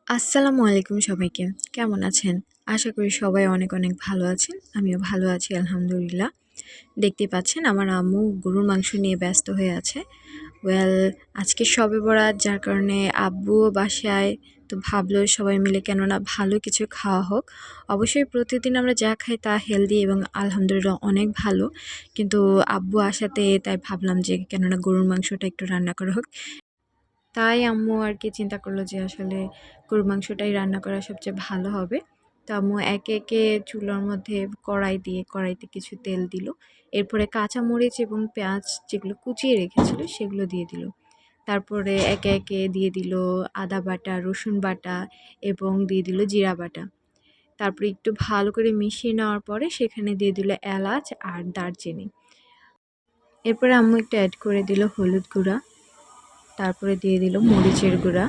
আসসালামু আলাইকুম সবাইকে। কেমন আছেন? আশা করি সবাই অনেক, অনেক ভালো আছেন। আমিও ভালো আছি আলহামদুলিল্লাহ। দেখতেই পাচ্ছেন আমার আম্মু গরুর মাংস নিয়ে ব্যস্ত হয়ে আছে। ওয়েল আজকে শবে বরাত যার কারণে আব্বুও বাসায়। তো ভাবলো সবাই মিলে কেননা ভালো কিছু খাওয়া হোক। অবশ্যই প্রতিদিন আমরা যা খাই তা হেলদি এবং আলহামদুলিল্লাহ অনেক ভালো। কিন্তু আব্বু আসাতে তাই ভাবলাম যে কেননা গরুর মাংসটা একটু রান্না করা হোক। তাই আম্মু আর কি চিন্তা করলো যে আসলে গরুর মাংসটাই রান্না করা সবচেয়ে ভালো হবে। তো আম্মু একে একে চুলার মধ্যে কড়াইতে কিছু তেল দিল। এরপরে কাঁচামরিচ এবং পেঁয়াজ যেগুলো কুচিয়ে রেখেছিল সেগুলো দিয়ে দিল। তারপরে একে একে দিয়ে দিল আদা বাটা, রসুন বাটা এবং দিয়ে দিল জিরা বাটা। তারপরে একটু ভালো করে মিশিয়ে নেওয়ার পরে সেখানে দিয়ে দিল এলাচ আর দারচিনি। এরপরে আম্মু একটু অ্যাড করে দিল হলুদ গুঁড়া, তারপরে দিয়ে দিল মরিচের গুঁড়া।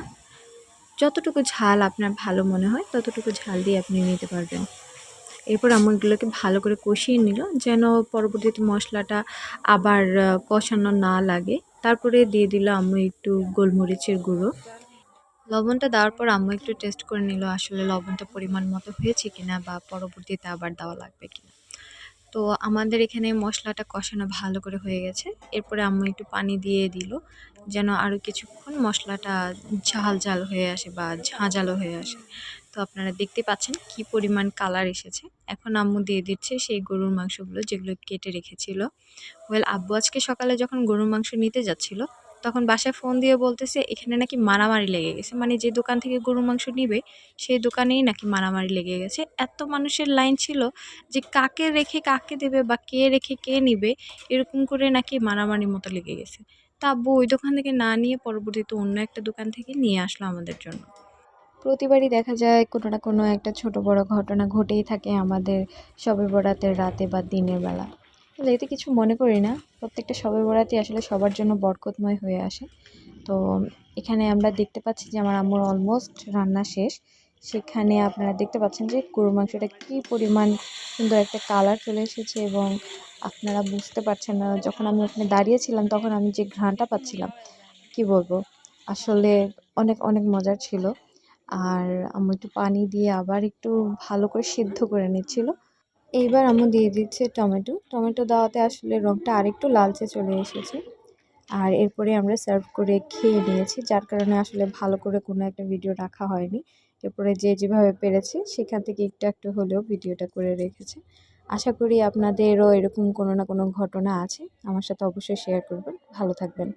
যতটুকু ঝাল আপনার ভালো মনে হয় ততটুকু ঝাল দিয়ে আপনি নিতে পারবেন। এরপর আম্মু এগুলোকে ভালো করে কষিয়ে নিল যেন পরবর্তীতে মশলাটা আবার কষানো না লাগে। তারপরে দিয়ে দিল আম্মু একটু গোলমরিচের গুঁড়ো। লবণটা দেওয়ার পর আম্মু একটু টেস্ট করে নিল আসলে লবণটা পরিমাণ মতো হয়েছে কিনা বা পরবর্তীতে আবার দেওয়া লাগবে কিনা। তো আমাদের এখানে মশলাটা কষানো ভালো করে হয়ে গেছে। এরপরে আম্মু একটু পানি দিয়ে দিল যেন আরও কিছুক্ষণ মশলাটা ঝাল ঝাল হয়ে আসে বা ঝাঁঝালো হয়ে আসে। তো আপনারা দেখতে পাচ্ছেন কি পরিমাণ কালার এসেছে। এখন আম্মু দিয়ে দিচ্ছে সেই গরুর মাংসগুলো যেগুলো কেটে রেখেছিল। ওয়েল আব্বু আজকে সকালে যখন গরুর মাংস নিতে যাচ্ছিল তখন বাসায় ফোন দিয়ে বলতেছে এখানে নাকি মারামারি লেগে গেছে, মানে যে দোকান থেকে গরুর মাংস নিবে সেই দোকানেই নাকি মারামারি লেগে গেছে। এত মানুষের লাইন ছিল যে কাকে রেখে কাকে দেবে বা কে রেখে কে নিবে এরকম করে নাকি মারামারির মতো লেগে গেছে। তা আব্বু ওই দোকান থেকে না নিয়ে পরবর্তীতে অন্য একটা দোকান থেকে নিয়ে আসলো আমাদের জন্য। প্রতিবারই দেখা যায় কোনো না কোনো একটা ছোট বড় ঘটনা ঘটেই থাকে আমাদের শবে বরাতের রাতে বা দিনের বেলা। তাহলে এতে কিছু মনে করি না। প্রত্যেকটা শবে বরাতই আসলে সবার জন্য বরকতময় হয়ে আসে। তো এখানে আমরা দেখতে পাচ্ছি যে আমার আম্মুর অলমোস্ট রান্না শেষ। সেখানে আপনারা দেখতে পাচ্ছেন যে গরুর মাংসটা কী পরিমাণ সুন্দর একটা কালার চলে এসেছে এবং আপনারা বুঝতে পারছেন না, যখন আমি ওখানে দাঁড়িয়েছিলাম তখন আমি যে ঘ্রাণটা পাচ্ছিলাম কি বলবো, আসলে অনেক অনেক মজার ছিল। আর আম্মু একটু পানি দিয়ে আবার একটু ভালো করে সিদ্ধ করে নিচ্ছিল। এইবার আম্মু দিয়ে দিচ্ছে টমেটো। টমেটো দেওয়াতে আসলে রংটা আরেকটু লালচে চলে এসেছে। আর এরপরে আমরা সার্ভ করে খেয়ে নিয়েছি, যার কারণে আসলে ভালো করে কোনো একটা ভিডিও রাখা হয়নি। এরপরে যে যেভাবে পেরেছে সেখান থেকে একটু একটু হলেও ভিডিওটা করে রেখেছে। আশা করি আপনাদেরও এরকম কোনো না কোনো ঘটনা আছে, আমার সাথে অবশ্যই শেয়ার করবেন। ভালো থাকবেন।